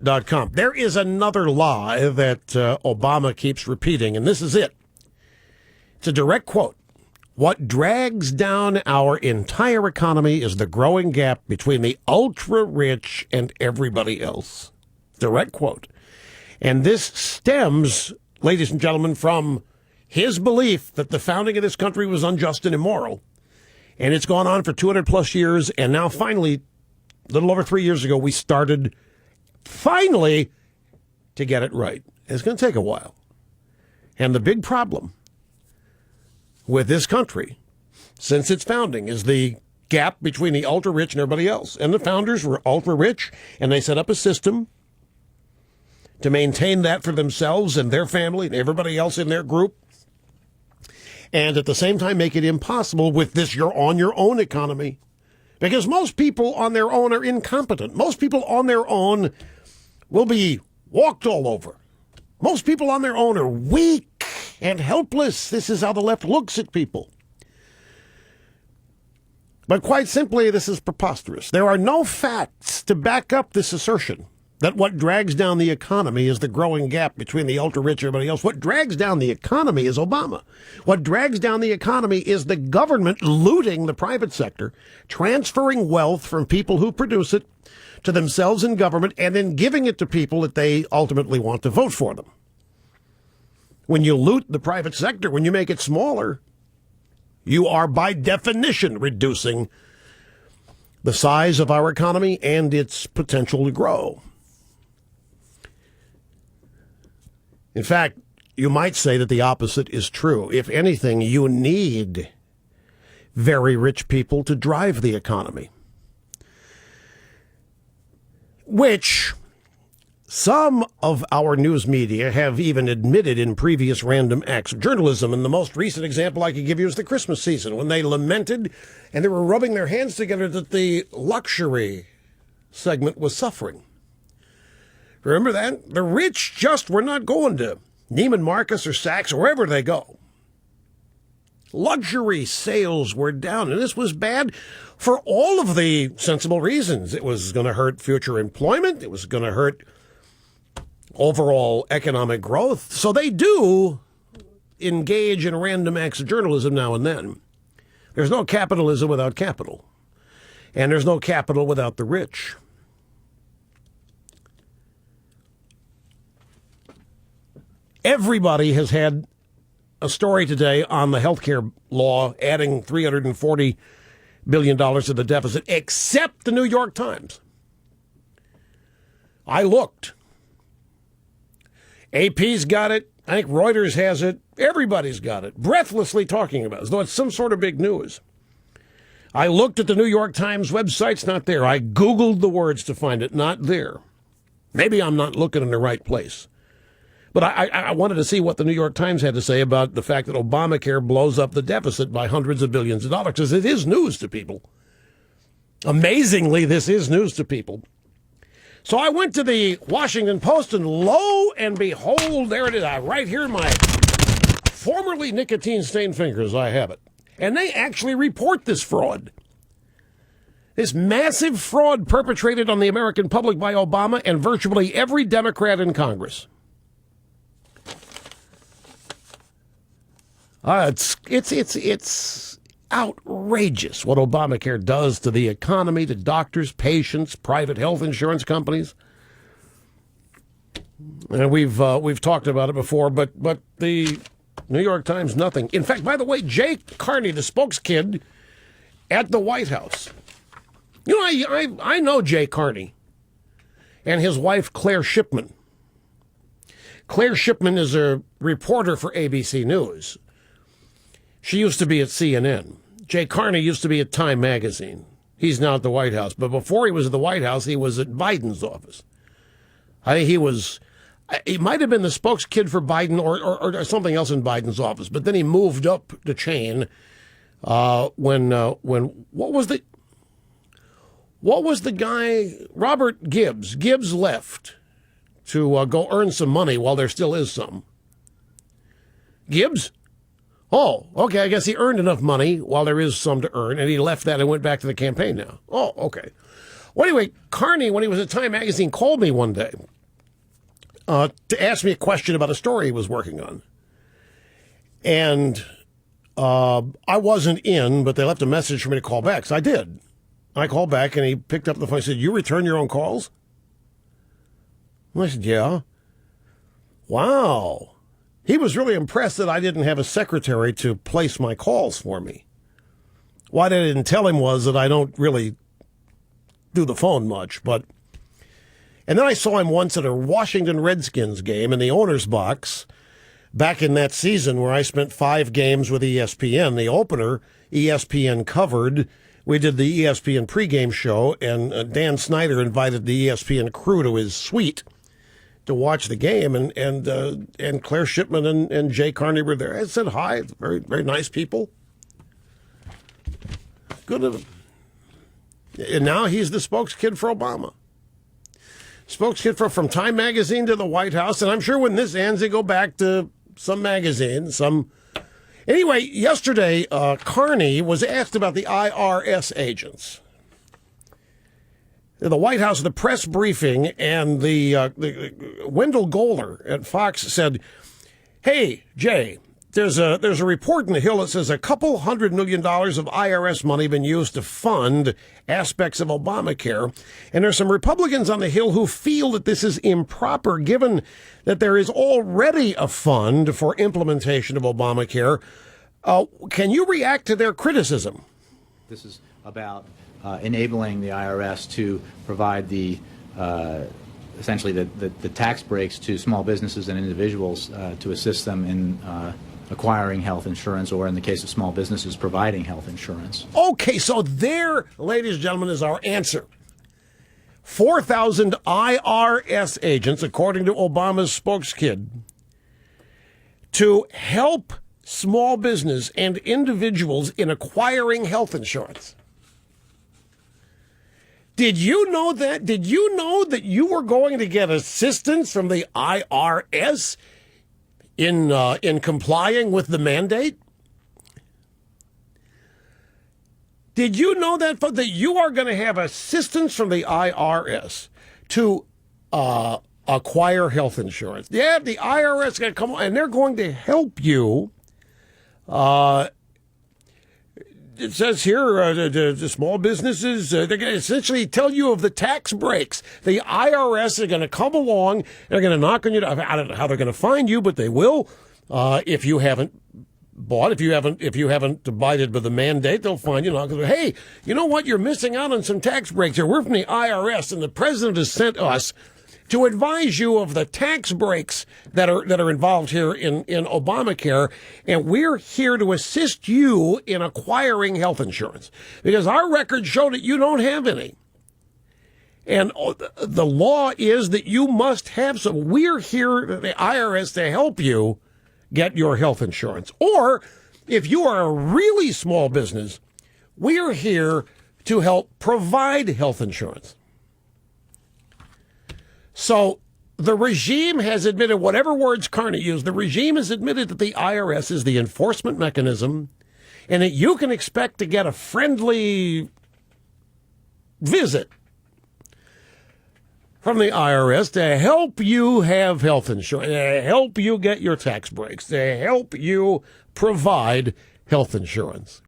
ZeroHedge.com. There is another lie that Obama keeps repeating, and this is it. It's a direct quote. What drags down our entire economy is the growing gap between the ultra-rich and everybody else. Direct quote. And this stems, ladies and gentlemen, from his belief that the founding of this country was unjust and immoral. And it's gone on for 200-plus years, and now finally, a little over 3 years ago, we started finally to get it right. It's going to take a while. And the big problem with this country since its founding is the gap between the ultra-rich and everybody else. And the founders were ultra-rich, and they set up a system to maintain that for themselves and their family and everybody else in their group. And at the same time, make it impossible with this you're on your own economy. Because most people on their own are incompetent. Most people on their own will be walked all over. Most people on their own are weak and helpless. This is how the left looks at people. But quite simply, this is preposterous. There are no facts to back up this assertion that what drags down the economy is the growing gap between the ultra-rich and everybody else. What drags down the economy is Obama. What drags down the economy is the government looting the private sector, transferring wealth from people who produce it to themselves in government, and then giving it to people that they ultimately want to vote for them. When you loot the private sector, when you make it smaller, you are by definition reducing the size of our economy and its potential to grow. In fact, you might say that the opposite is true. If anything, you need very rich people to drive the economy, which some of our news media have even admitted in previous random acts of journalism. And the most recent example I could give you is the Christmas season, when they lamented and they were rubbing their hands together that the luxury segment was suffering. Remember that? The rich just were not going to Neiman Marcus or Saks or wherever they go. Luxury sales were down, and this was bad for all of the sensible reasons. It was going to hurt future employment. It was going to hurt overall economic growth. So they do engage in random acts of journalism now and then. There's no capitalism without capital, and there's no capital without the rich. Everybody has had a story today on the healthcare law adding $340 billion to the deficit, except the New York Times. I looked. AP's got it. I think Reuters has it. Everybody's got it. Breathlessly talking about it, as though it's some sort of big news. I looked at the New York Times website. It's not there. I Googled the words to find it. Not there. Maybe I'm not looking in the right place. But I wanted to see what the New York Times had to say about the fact that Obamacare blows up the deficit by hundreds of billions of dollars, because it is news to people. Amazingly, this is news to people. So I went to the Washington Post, and lo and behold, there it is, right here in my formerly nicotine-stained fingers, I have it. And they actually report this fraud. This massive fraud perpetrated on the American public by Obama and virtually every Democrat in Congress. It's outrageous what Obamacare does to the economy, to doctors, patients, private health insurance companies. And we've talked about it before, but the New York Times, nothing. In fact, by the way, Jay Carney, the spokeskid at the White House. You know, I know Jay Carney and his wife, Claire Shipman. Claire Shipman is a reporter for ABC News. She used to be at CNN. Jay Carney used to be at Time magazine. He's now at the White House. But before he was at the White House, he was at Biden's office. I think he might have been the spokeskid for Biden or something else in Biden's office. But then he moved up the chain when what was the guy, Robert Gibbs? Gibbs left to go earn some money while there still is some. Gibbs? Oh, okay, I guess he earned enough money while there is some to earn, and he left that and went back to the campaign now. Oh, okay. Well, anyway, Carney, when he was at Time magazine, called me one day, to ask me a question about a story he was working on. And I wasn't in, but they left a message for me to call back. So I did. I called back, and he picked up the phone and said, "You return your own calls?" And I said, "Yeah." Wow. He was really impressed that I didn't have a secretary to place my calls for me. What I didn't tell him was that I don't really do the phone much, but... And then I saw him once at a Washington Redskins game in the owner's box back in that season where I spent 5 games with ESPN. The opener, ESPN covered. We did the ESPN pregame show, and Dan Snyder invited the ESPN crew to his suite to watch the game, and Claire Shipman and Jay Carney were there. I said hi. Very, very nice people. Good of him. And now he's the spokeskid for Obama. Spokeskid from Time Magazine to the White House, and I'm sure when this ends, they go back to some magazine, Anyway, yesterday, Carney was asked about the IRS agents. The White House, the press briefing, and the Wendell Goler at Fox said, "Hey, Jay, there's a report in the Hill that says $200 million of IRS money been used to fund aspects of Obamacare, and there's some Republicans on the Hill who feel that this is improper, given that there is already a fund for implementation of Obamacare. Can you react to their criticism?" This is about enabling the IRS to provide the essentially the tax breaks to small businesses and individuals to assist them in acquiring health insurance, or in the case of small businesses, providing health insurance. Okay, so there, ladies and gentlemen, is our answer. 4,000 IRS agents, according to Obama's spokeskid, to help small business and individuals in acquiring health insurance. Did you know that? Did you know that you were going to get assistance from the IRS in complying with the mandate? Did you know that you are going to have assistance from the IRS to acquire health insurance? Yeah, the IRS is going to come and they're going to help you. It says here, the small businesses, they're going to essentially tell you of the tax breaks. The IRS are going to come along. They're going to knock on you. I don't know how they're going to find you, but they will. If you haven't bought, if you haven't abided by the mandate, they'll find you. Hey, you know what? You're missing out on some tax breaks here. We're from the IRS, and the president has sent us to advise you of the tax breaks that are involved here in Obamacare, and we're here to assist you in acquiring health insurance because our records show that you don't have any. And the law is that you must have some. We're here, the IRS, to help you get your health insurance. Or if you are a really small business, we're here to help provide health insurance. So the regime has admitted, whatever words Carney used, the regime has admitted that the IRS is the enforcement mechanism and that you can expect to get a friendly visit from the IRS to help you have health insurance, to help you get your tax breaks, to help you provide health insurance.